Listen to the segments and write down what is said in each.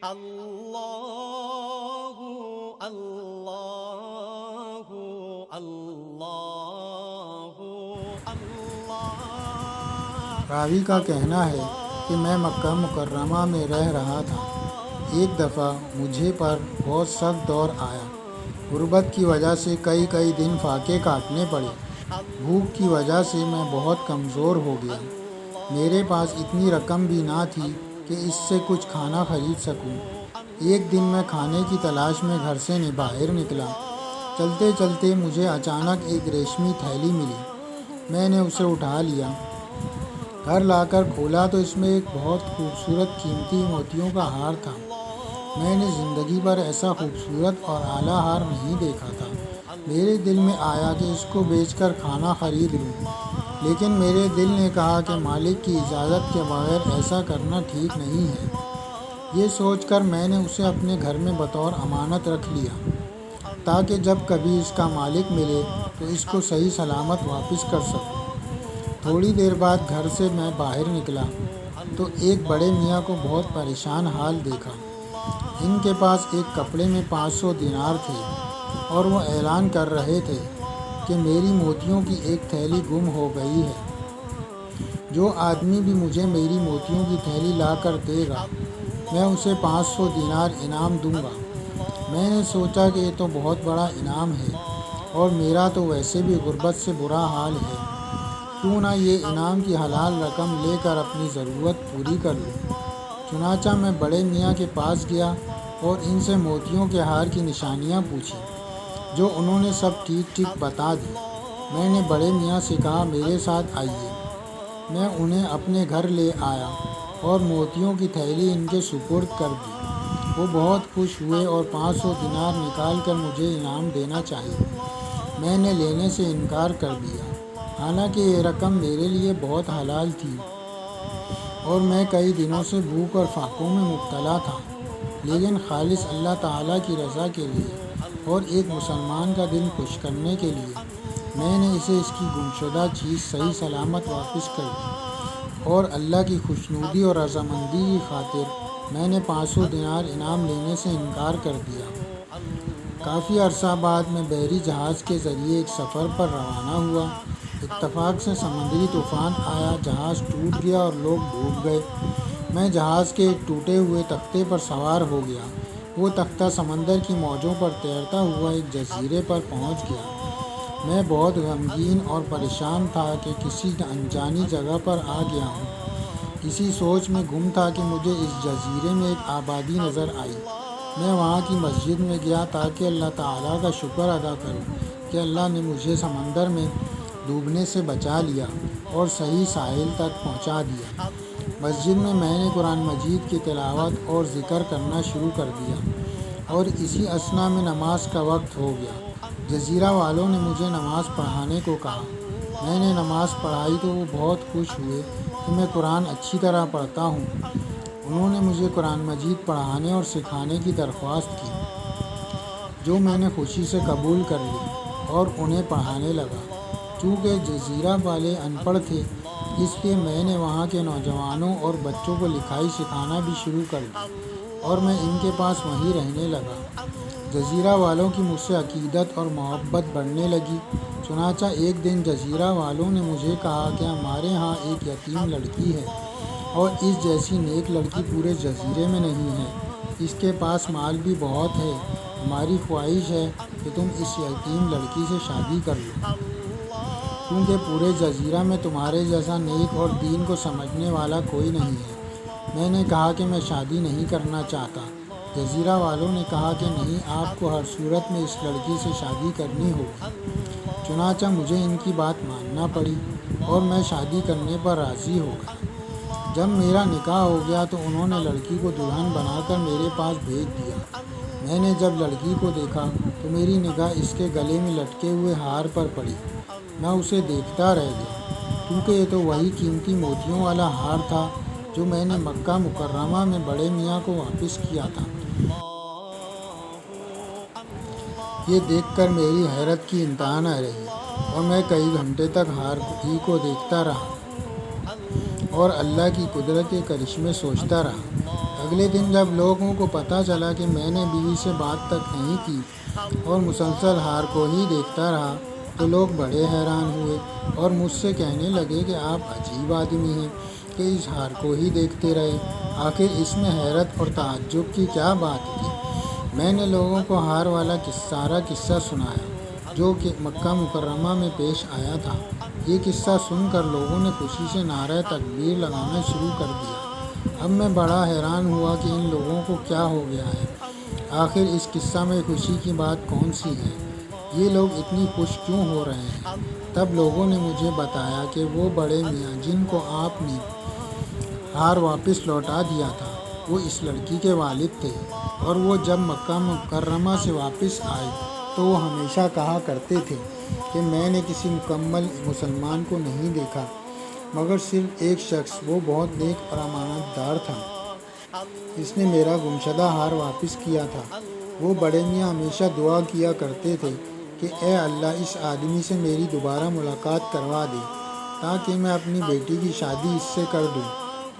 اللہ اللہ اللہ اللہ۔ راوی کا کہنا ہے کہ میں مکہ مکرمہ میں رہ رہا تھا۔ ایک دفعہ مجھے پر بہت سخت دور آیا۔ غربت کی وجہ سے کئی دن فاقے کاٹنے پڑے۔ بھوک کی وجہ سے میں بہت کمزور ہو گیا۔ میرے پاس اتنی رقم بھی نہ تھی کہ اس سے کچھ کھانا خرید سکوں۔ ایک دن میں کھانے کی تلاش میں گھر سے باہر نکلا۔ چلتے چلتے مجھے اچانک ایک ریشمی تھیلی ملی۔ میں نے اسے اٹھا لیا۔ گھر لا کر کھولا تو اس میں ایک بہت خوبصورت قیمتی موتیوں کا ہار تھا۔ میں نے زندگی پر ایسا خوبصورت اور اعلیٰ ہار نہیں دیکھا تھا۔ میرے دل میں آیا کہ اس کو بیچ کر کھانا خرید لوں، لیکن میرے دل نے کہا کہ مالک کی اجازت کے بغیر ایسا کرنا ٹھیک نہیں ہے۔ یہ سوچ کر میں نے اسے اپنے گھر میں بطور امانت رکھ لیا، تاکہ جب کبھی اس کا مالک ملے تو اس کو صحیح سلامت واپس کر سکوں۔ تھوڑی دیر بعد گھر سے میں باہر نکلا تو ایک بڑے میاں کو بہت پریشان حال دیکھا۔ ان کے پاس ایک کپڑے میں 500 دینار تھے اور وہ اعلان کر رہے تھے کہ میری موتیوں کی ایک تھیلی گم ہو گئی ہے۔ جو آدمی بھی مجھے میری موتیوں کی تھیلی لا کر دے گا، میں اسے 500 دینار انعام دوں گا۔ میں نے سوچا کہ یہ تو بہت بڑا انعام ہے اور میرا تو ویسے بھی غربت سے برا حال ہے، کیوں نہ یہ انعام کی حلال رقم لے کر اپنی ضرورت پوری کر لوں۔ چنانچہ میں بڑے میاں کے پاس گیا اور ان سے موتیوں کے ہار کی نشانیاں پوچھی، جو انہوں نے سب ٹھیک بتا دی۔ میں نے بڑے میاں سے کہا میرے ساتھ آئیے۔ میں انہیں اپنے گھر لے آیا اور موتیوں کی تھیلی ان کے سپرد کر دی۔ وہ بہت خوش ہوئے اور 500 دینار نکال کر مجھے انعام دینا چاہے۔ میں نے لینے سے انکار کر دیا، حالانکہ یہ رقم میرے لیے بہت حلال تھی اور میں کئی دنوں سے بھوک اور فاقوں میں مبتلا تھا، لیکن خالص اللہ تعالیٰ کی رضا کے لیے اور ایک مسلمان کا دل خوش کرنے کے لیے میں نے اسے اس کی گمشدہ چیز صحیح سلامت واپس کر دی، اور اللہ کی خوشنودی اور رضامندی کی خاطر میں نے 500 دینار انعام لینے سے انکار کر دیا۔ کافی عرصہ بعد میں بحری جہاز کے ذریعے ایک سفر پر روانہ ہوا۔ اتفاق سے سمندری طوفان آیا، جہاز ٹوٹ گیا اور لوگ ڈوب گئے۔ میں جہاز کے ایک ٹوٹے ہوئے تختے پر سوار ہو گیا۔ وہ تختہ سمندر کی موجوں پر تیرتا ہوا ایک جزیرے پر پہنچ گیا۔ میں بہت غمگین اور پریشان تھا کہ کسی انجانی جگہ پر آ گیا ہوں۔ اسی سوچ میں گم تھا کہ مجھے اس جزیرے میں ایک آبادی نظر آئی۔ میں وہاں کی مسجد میں گیا تاکہ اللہ تعالیٰ کا شکر ادا کروں کہ اللہ نے مجھے سمندر میں ڈوبنے سے بچا لیا اور صحیح ساحل تک پہنچا دیا۔ مسجد میں نے قرآن مجید کی تلاوت اور ذکر کرنا شروع کر دیا، اور اسی اثنا میں نماز کا وقت ہو گیا۔ جزیرہ والوں نے مجھے نماز پڑھانے کو کہا۔ میں نے نماز پڑھائی تو وہ بہت خوش ہوئے کہ میں قرآن اچھی طرح پڑھتا ہوں۔ انہوں نے مجھے قرآن مجید پڑھانے اور سکھانے کی درخواست کی، جو میں نے خوشی سے قبول کر لی اور انہیں پڑھانے لگا۔ چونکہ جزیرہ والے ان پڑھ تھے، اس لیے میں نے وہاں کے نوجوانوں اور بچوں کو لکھائی سکھانا بھی شروع کر دی اور میں ان کے پاس وہیں رہنے لگا۔ جزیرہ والوں کی مجھ سے عقیدت اور محبت بڑھنے لگی۔ چنانچہ ایک دن جزیرہ والوں نے مجھے کہا کہ ہمارے ہاں ایک یتیم لڑکی ہے اور اس جیسی نیک لڑکی پورے جزیرے میں نہیں ہے۔ اس کے پاس مال بھی بہت ہے۔ ہماری خواہش ہے کہ تم اس یتیم لڑکی سے شادی کر لو، کیونکہ پورے جزیرہ میں تمہارے جیسا نیک اور دین کو سمجھنے والا کوئی نہیں ہے۔ میں نے کہا کہ میں شادی نہیں کرنا چاہتا۔ جزیرہ والوں نے کہا کہ نہیں، آپ کو ہر صورت میں اس لڑکی سے شادی کرنی ہوگی۔ چنانچہ مجھے ان کی بات ماننا پڑی اور میں شادی کرنے پر راضی ہو گیا۔ جب میرا نکاح ہو گیا تو انہوں نے لڑکی کو دلہن بنا کر میرے پاس بھیج دیا۔ میں نے جب لڑکی کو دیکھا تو میری نگاہ اس کے گلے میں لٹکے ہوئے ہار پر پڑی۔ میں اسے دیکھتا رہ گیا، کیونکہ یہ تو وہی قیمتی موتیوں والا ہار تھا جو میں نے مکہ مکرمہ میں بڑے میاں کو واپس کیا تھا۔ یہ دیکھ کر میری حیرت کی انتہا نہ رہی اور میں کئی گھنٹے تک ہار ہی کو دیکھتا رہا اور اللہ کی قدرت کے کرشمے سوچتا رہا۔ اگلے دن جب لوگوں کو پتہ چلا کہ میں نے بیوی سے بات تک نہیں کی اور مسلسل ہار کو ہی دیکھتا رہا تو لوگ بڑے حیران ہوئے اور مجھ سے کہنے لگے کہ آپ عجیب آدمی ہیں کہ اس ہار کو ہی دیکھتے رہے، آخر اس میں حیرت اور تعجب کی کیا بات تھی؟ میں نے لوگوں کو ہار والا سارا قصہ سنایا جو کہ مکہ مکرمہ میں پیش آیا تھا۔ یہ قصہ سن کر لوگوں نے خوشی سے نعرہ تکبیر لگانا شروع کر دیا۔ اب میں بڑا حیران ہوا کہ ان لوگوں کو کیا ہو گیا ہے، آخر اس قصہ میں خوشی کی بات کون سی ہے، یہ لوگ اتنی خوش کیوں ہو رہے ہیں؟ تب لوگوں نے مجھے بتایا کہ وہ بڑے میاں جن کو آپ نے ہار واپس لوٹا دیا تھا وہ اس لڑکی کے والد تھے، اور وہ جب مکہ مکرمہ سے واپس آئے تو وہ ہمیشہ کہا کرتے تھے کہ میں نے کسی مکمل مسلمان کو نہیں دیکھا مگر صرف ایک شخص، وہ بہت نیک اور امانت دار تھا، اس نے میرا گمشدہ ہار واپس کیا تھا۔ وہ بڑے میاں ہمیشہ دعا کیا کرتے تھے کہ اے اللہ اس آدمی سے میری دوبارہ ملاقات کروا دے تاکہ میں اپنی بیٹی کی شادی اس سے کر دوں۔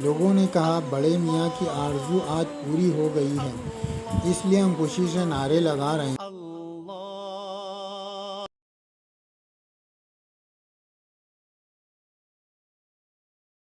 لوگوں نے کہا بڑے میاں کی آرزو آج پوری ہو گئی ہے، اس لیے ہم خوشی سے نعرے لگا رہے ہیں۔